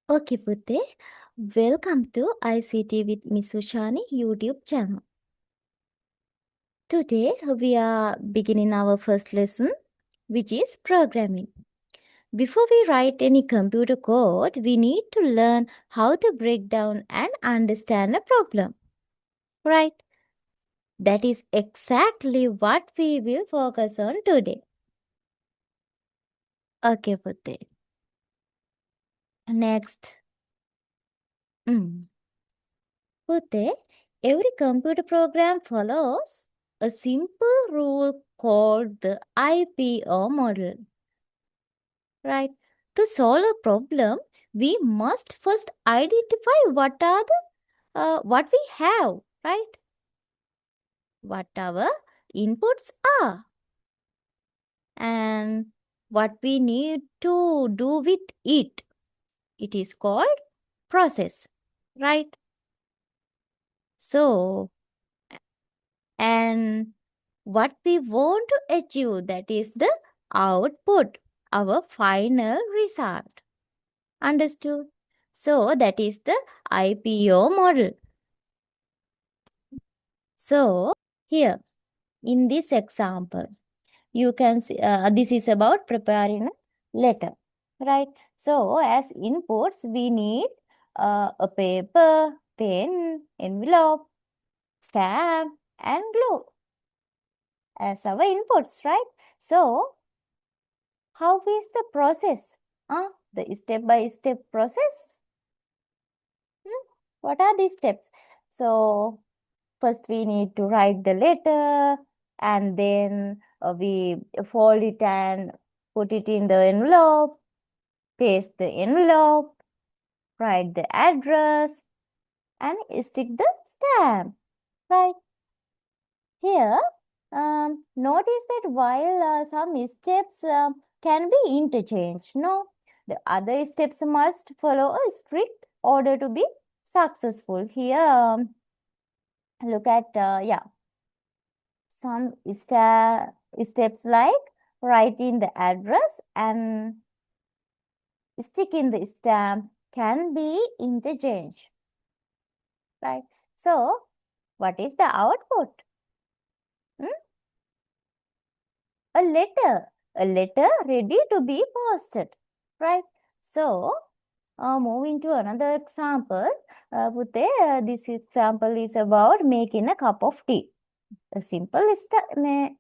Okay, Putte. Welcome to ICT with Miss Ushani YouTube channel. Today we are beginning our first lesson, which is programming. Before we write any computer code, we need to learn how to break down and understand a problem. Right? That is exactly what we will focus on today. Okay, Putte. Next. Putte, every computer program follows a simple rule called the IPO model. Right? To solve a problem, we must first identify what we have, right? What our inputs are, and what we need to do with it. It is called process, right? So, and what we want to achieve, that is the output, our final result. Understood? So that is the IPO model. So here in this example, you can see this is about preparing a letter, right? So as inputs, we need a paper, pen, envelope, stamp, and glue as our inputs, right? So how is the process? The step-by-step process. What are these steps? So first we need to write the letter, and then we fold it and put it in the envelope, paste the envelope, write the address, and stick the stamp. Right here, notice that while some steps can be interchanged, no, the other steps must follow a strict order to be successful. Here, look at some steps like writing the address and sticking the stamp can be interchanged, right? So, what is the output? A letter ready to be posted, right? So, moving to another example, Pute, this example is about making a cup of tea. A simple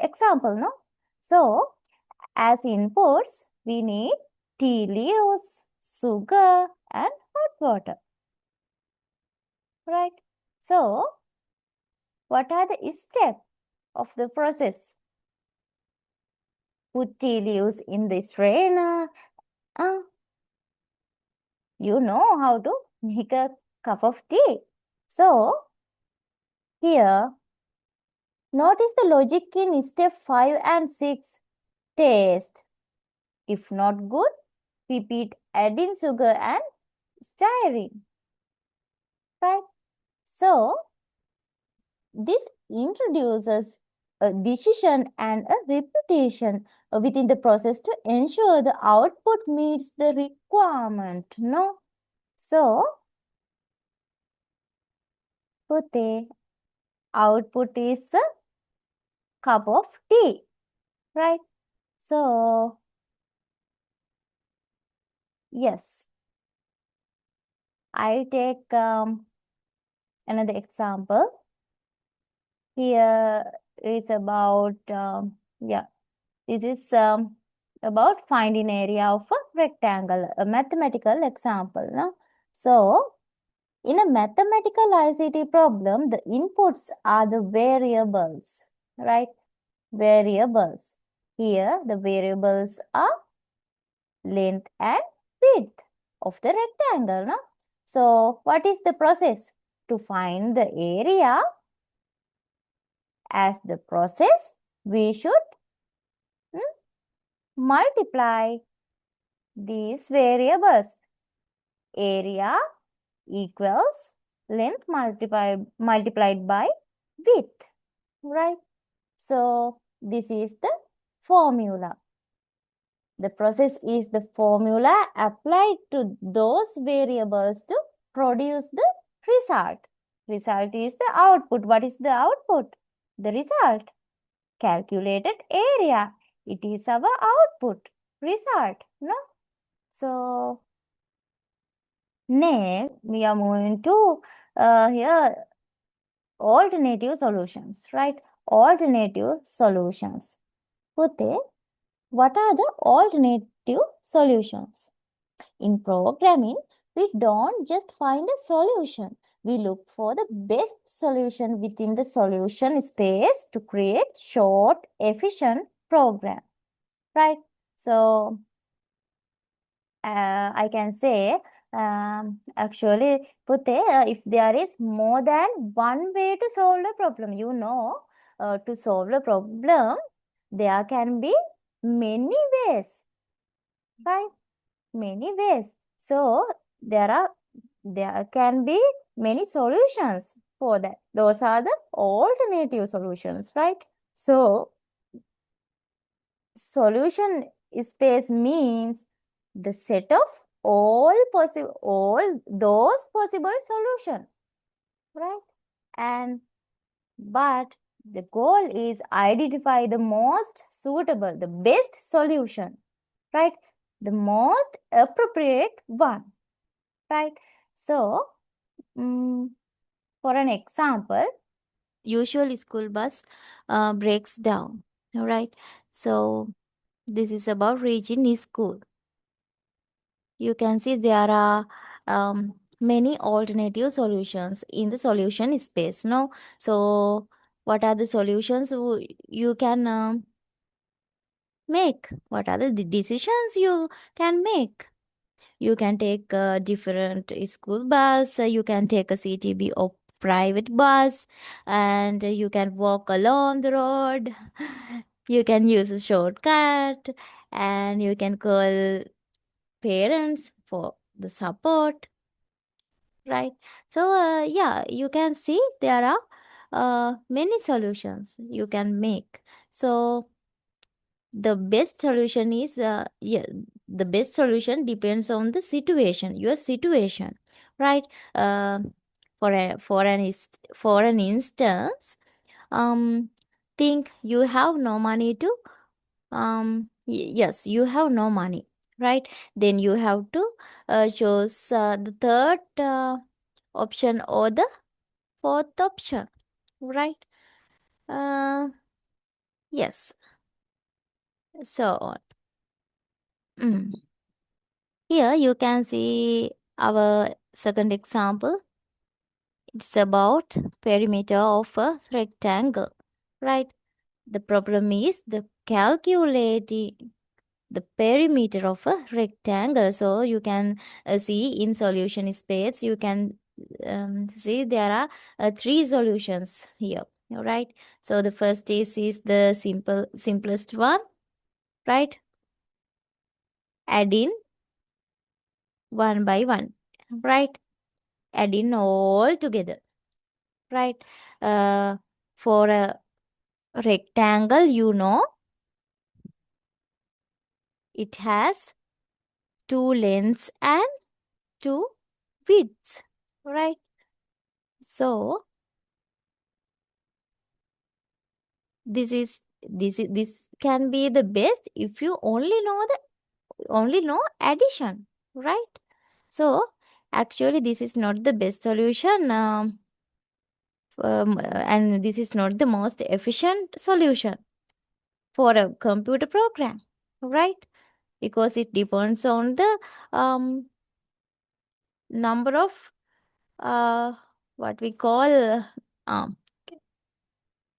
example, no? So, as inputs, we need tea leaves, sugar, and hot water, right? So, what are the steps of the process? Put tea leaves in the strainer. Uh, you know how to make a cup of tea. So, here, notice the logic in step 5 and 6. Taste. If not good, repeat adding sugar and stirring. Right? So, this introduces a decision and a repetition within the process to ensure the output meets the requirement. No? So, Pute, output is a cup of tea. Right? So, yes, I take another example. Here is about, this is about finding area of a rectangle, a mathematical example. No? So, in a mathematical ICT problem, the inputs are the variables, right? Variables. Here, the variables are length and width of the rectangle. No? So, what is the process? To find the area, as the process, we should multiply these variables. Area equals length multiplied by width, right? So, this is the formula. The process is the formula applied to those variables to produce the result. Result is the output. What is the output? The result. Calculated area. It is our output. Result. No? So, next we are moving to here alternative solutions, right? Alternative solutions. Pute, what are the alternative solutions? In programming, we don't just find a solution. We look for the best solution within the solution space to create short, efficient program, right? So, I can say, actually, Pute, if there is more than one way to solve the problem, to solve the problem, there can be many ways, right? Many ways. So, there can be many solutions for that. Those are the alternative solutions, right? So, solution space means the set of all those possible solution, right? And but the goal is identify the most suitable, the best solution, right? The most appropriate one, right? So, for an example, usually school bus breaks down, right? So this is about reaching school. You can see there are many alternative solutions in the solution space. No, so what are the solutions you can make? What are the decisions you can make? You can take a different school bus, you can take a CTB or private bus, and you can walk along the road. You can use a shortcut, and you can call parents for the support, right? So, yeah, you can see there are many solutions you can make. So, the best solution is the best solution depends on the situation, your situation, right? uh, for an instance, think you have no money to yes, you have no money, right? Then you have to choose the third option or the fourth option, right? uh, yes, so on. Mm. Here you can see our second example. It's about perimeter of a rectangle, right? The problem is the calculating the perimeter of a rectangle. So you can see in solution space, you can see there are three solutions here, right? So the first is the simplest one, right? Add in one by one, right? Add in all together, right? Uh, for a rectangle, it has two lengths and two widths, right? So this can be the best if you only know addition, right? So actually this is not the best solution, and this is not the most efficient solution for a computer program, right? Because it depends on the number of uh, what we call um,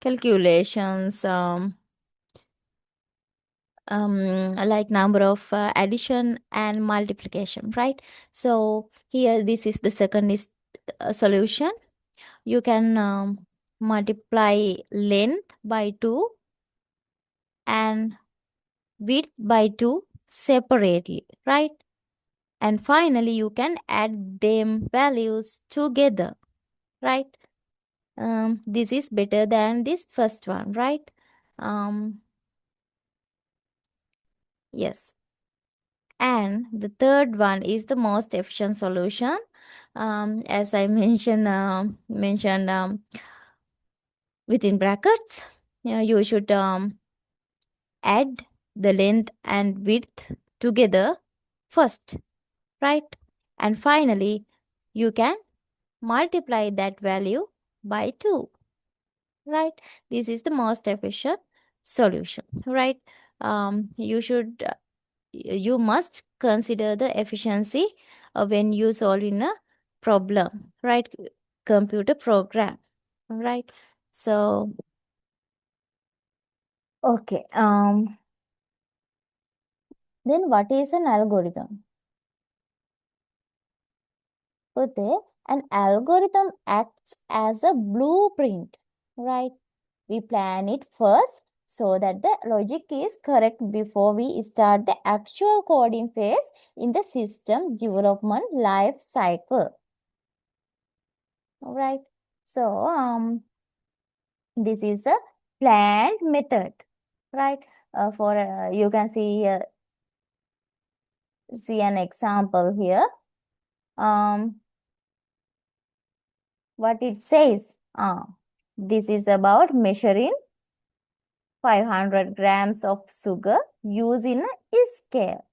calculations, like number of addition and multiplication, right? So here this is the second is solution. You can multiply length by 2 and width by 2 separately, right? And finally you can add them values together, right? This is better than this first one, right? um yes. And the third one is the most efficient solution. As I mentioned within brackets, you should add the length and width together first, right? And finally, you can multiply that value by 2, right? This is the most efficient solution, right? You must consider the efficiency when you solve in a problem, right? Computer program, right? So, okay. Then what is an algorithm? Okay, an algorithm acts as a blueprint, right? We plan it first so that the logic is correct before we start the actual coding phase in the system development life cycle. All right. So, this is a planned method, right? For you can see an example here. What it says? This is about measuring 500 grams of sugar using a scale,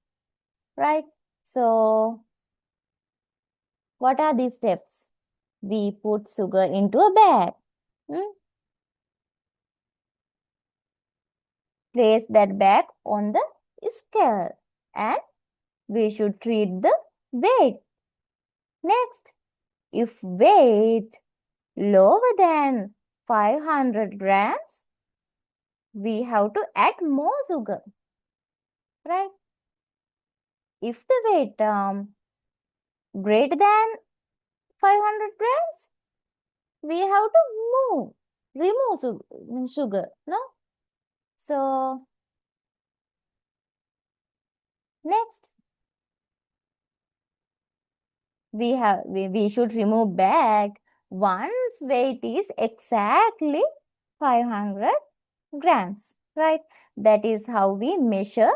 right? So, what are these steps? We put sugar into a bag. Hmm? Place that bag on the scale and we should treat the weight. Next, if weight lower than 500 grams, we have to add more sugar, right? If the weight greater than 500 grams, we have to remove sugar, no? So, next, we should remove bag once weight is exactly 500 grams, right? That is how we measure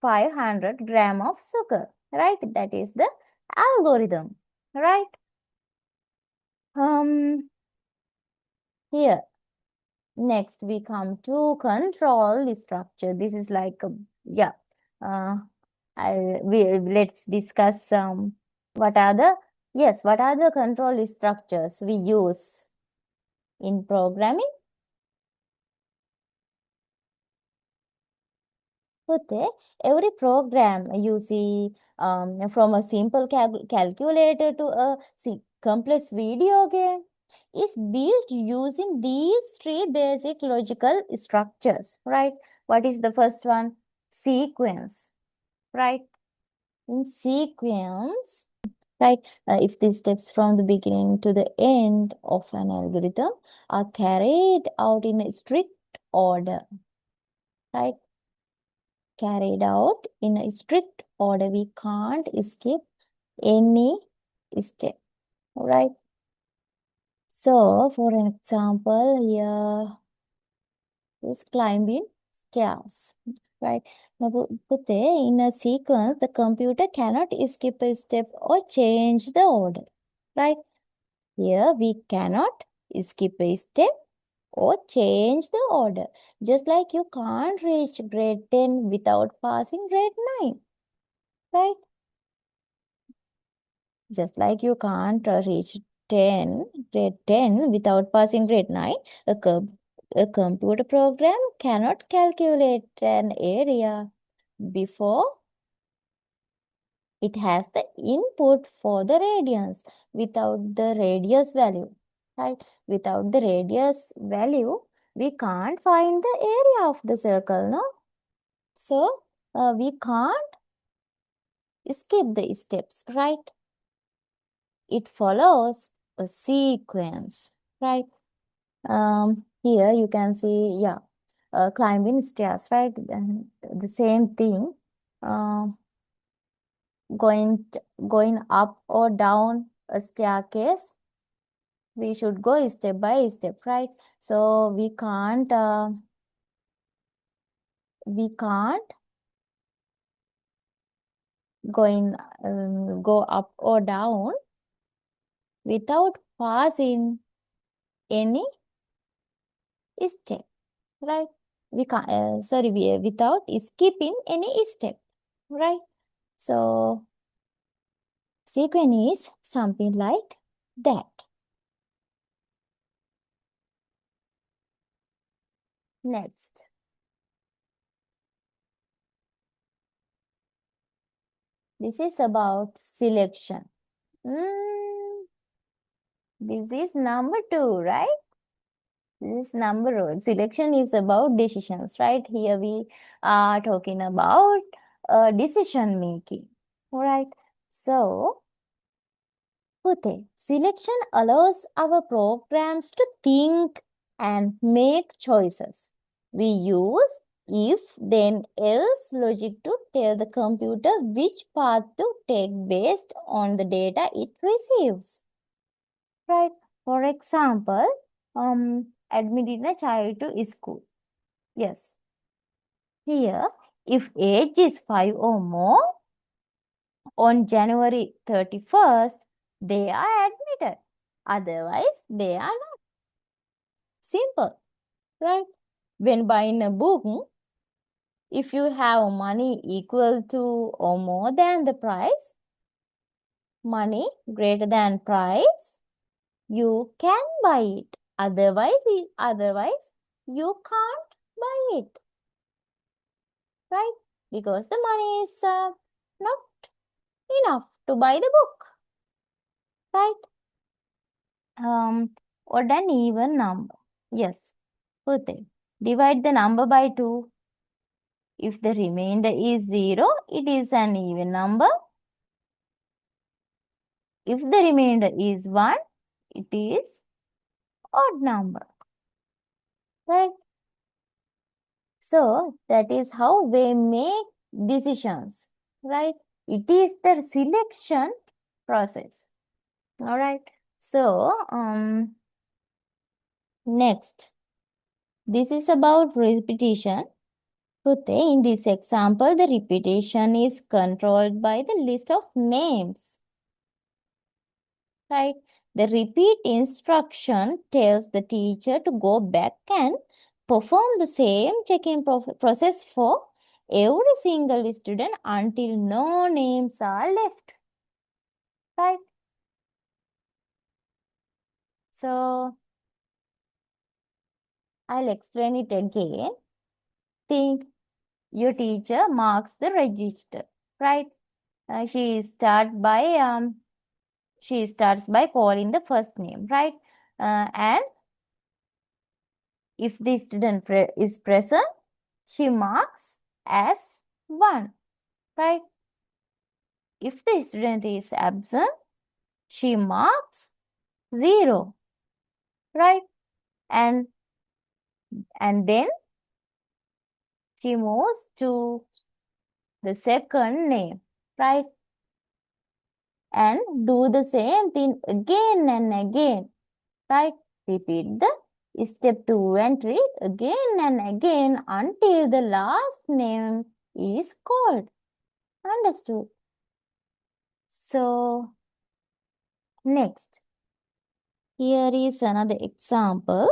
500 gram of sugar, right? That is the algorithm, right? Here, next we come to control structure. This is like, yeah, uh, let's discuss what are the, what are the control structures we use in programming. Okay, every program you see, from a simple calculator to a complex video game, is built using these three basic logical structures, right? What is the first one? Sequence, right? In sequence, right? If these steps from the beginning to the end of an algorithm are carried out in a strict order, right? Carried out in a strict order. We can't skip any step, right? So, for an example, here is climbing stairs, right? Now, put there in a sequence, the computer cannot skip a step or change the order, right? Here, we cannot skip a step or change the order. Just like you can't reach grade 10 without passing grade 9, right? Just like you can't reach grade 10 without passing grade 9, a, a computer program cannot calculate an area before it has the input for the radians without the radius value, right? Without the radius value, we can't find the area of the circle, no? So, we can't skip the steps, right? It follows a sequence, right? Here you can see, climbing stairs, right? And the same thing, uh, going going up or down a staircase, we should go step by step, right? So we can't go up or down without passing any step, right? We can't, without skipping any step, right? So sequence is something like that. Next, this is about selection. This is number 2, right? This is number 1. Selection is about decisions, right? Here we are talking about decision making, all right? So, Pute, selection allows our programs to think and make choices. We use if then else logic to tell the computer which path to take based on the data it receives. Right? For example, admitting a child to school. Yes. Here, if age is 5 or more, on January 31st, they are admitted. Otherwise, they are not. Simple, right? When buying a book, if you have money equal to or more than the price, money greater than price, you can buy it. Otherwise, you can't buy it, right? Because the money is not enough to buy the book, right? Odd and even number. Yes, Pute. Divide the number by 2. If the remainder is 0, it is an even number. If the remainder is 1, it is odd number, right? So that is how we make decisions, right? It is the selection process. All right. So next, this is about repetition. Pute, in this example, the repetition is controlled by the list of names, right? The repeat instruction tells the teacher to go back and perform the same check-in process for every single student until no names are left, right? So, I'll explain it again. Think your teacher marks the register, right? She starts by calling the first name, right? And if the student is present, she marks as 1, right? If the student is absent, she marks 0, right? And then she moves to the second name, right? And do the same thing again and again, right? Repeat the step 2 entry again and again until the last name is called. Understood? So, next, here is another example.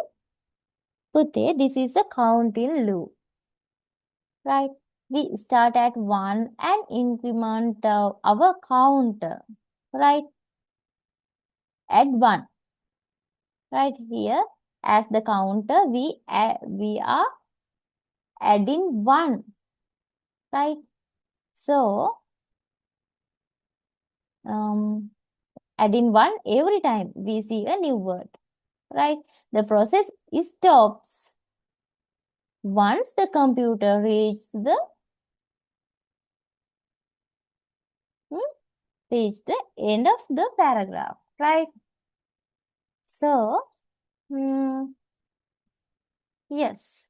Pute, this is a counting loop, right? We start at 1 and increment our counter, right? At 1, right here. As the counter, we are adding 1, right? So, adding 1 every time we see a new word, right? The process stops once the computer reaches the end of the paragraph, right? So, yes.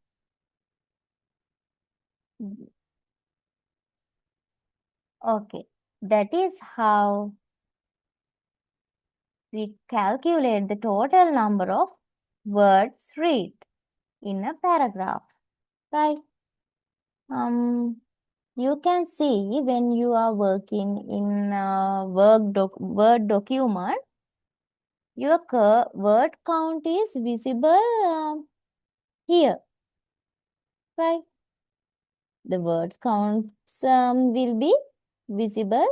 Okay. That is how we calculate the total number of words read in a paragraph, right? You can see when you are working in a Word document, your word count is visible here, right? The words counts will be visible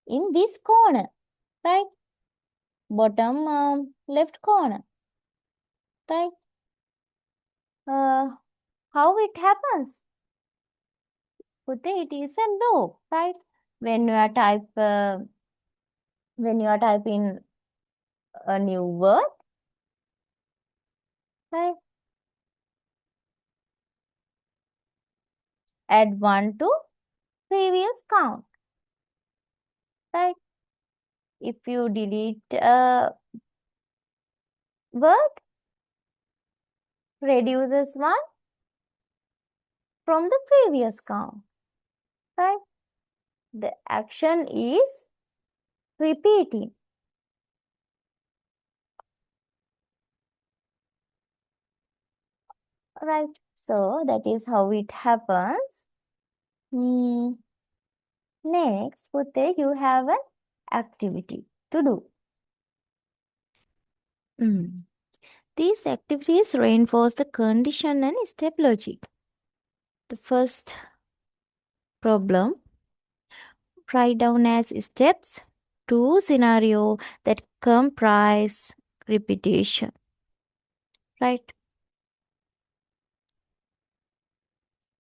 in this corner, right? Bottom left corner, right? Uh, how it happens? Put it is a loop, right? When you are typing a new word, right? Add 1 to previous count, right? If you delete a word, reduces 1 from the previous count, right? The action is repeating, right? So that is how it happens. Next, Pute, you have an activity to do. These activities reinforce the condition and step logic. The first problem, write down as steps 2 scenario that comprise repetition, right?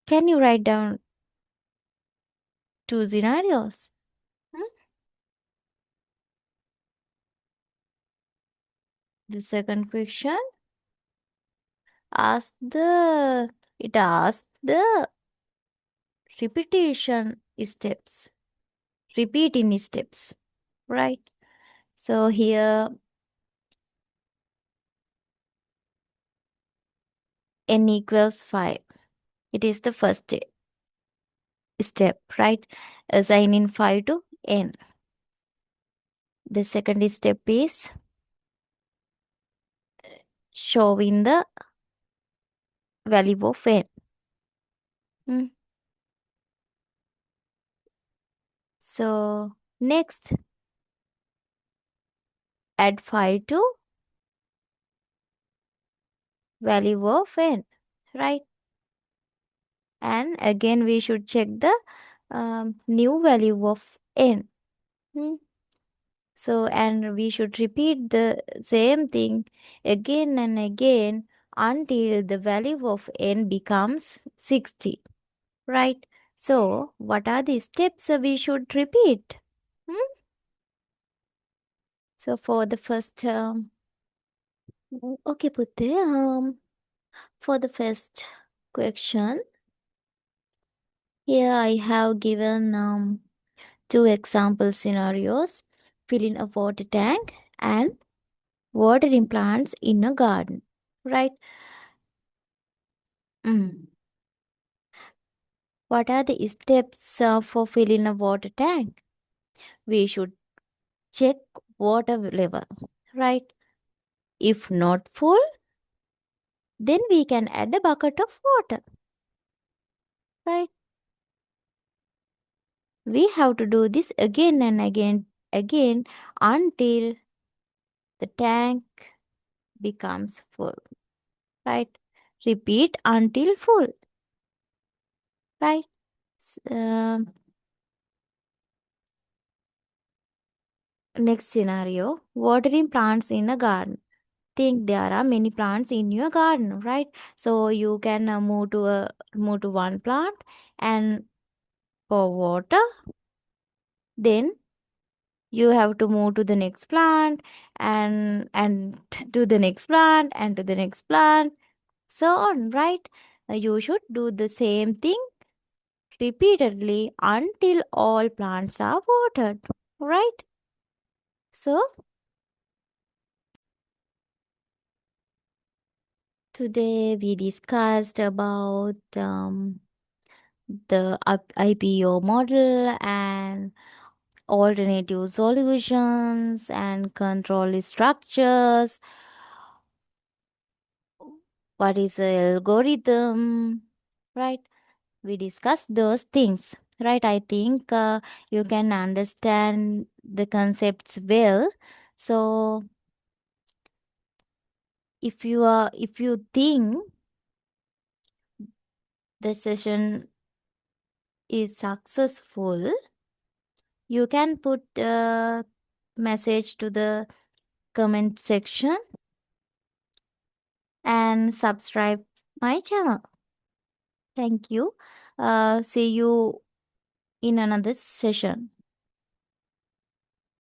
Can you write down 2 scenarios? Hmm? The second question it asks the repetition steps, repeating steps, right? So here n equals 5. It is the first step, right? Assigning 5 to n. The second step is showing the value of n. Hmm. So next, add 5 to value of n, right? And again, we should check the new value of n. Hmm. So, and we should repeat the same thing again and again until the value of n becomes 60, right? So, what are the steps we should repeat? Hmm? So, for the first, okay, Putte, for the first question, here I have given 2 example scenarios: fill in a water tank and watering plants in a garden, right? What are the steps for filling a water tank? We should check water level, right? If not full, then we can add a bucket of water, right? We have to do this again and again until the tank becomes full, right? Repeat until full, right? S- um, Next scenario, watering plants in a garden. Think there are many plants in your garden, right? So you can move to one plant and pour water. Then you have to move to the next plant and to the next plant and to the next plant, so on, right? You should do the same thing repeatedly until all plants are watered, right? So today we discussed about the IPO model and alternative solutions and control structures. What is an algorithm, right? we discussed those things, right? I think you can understand the concepts well. So if you think the session is successful, you can put a message to the comment section and subscribe my channel. Thank you. See you in another session.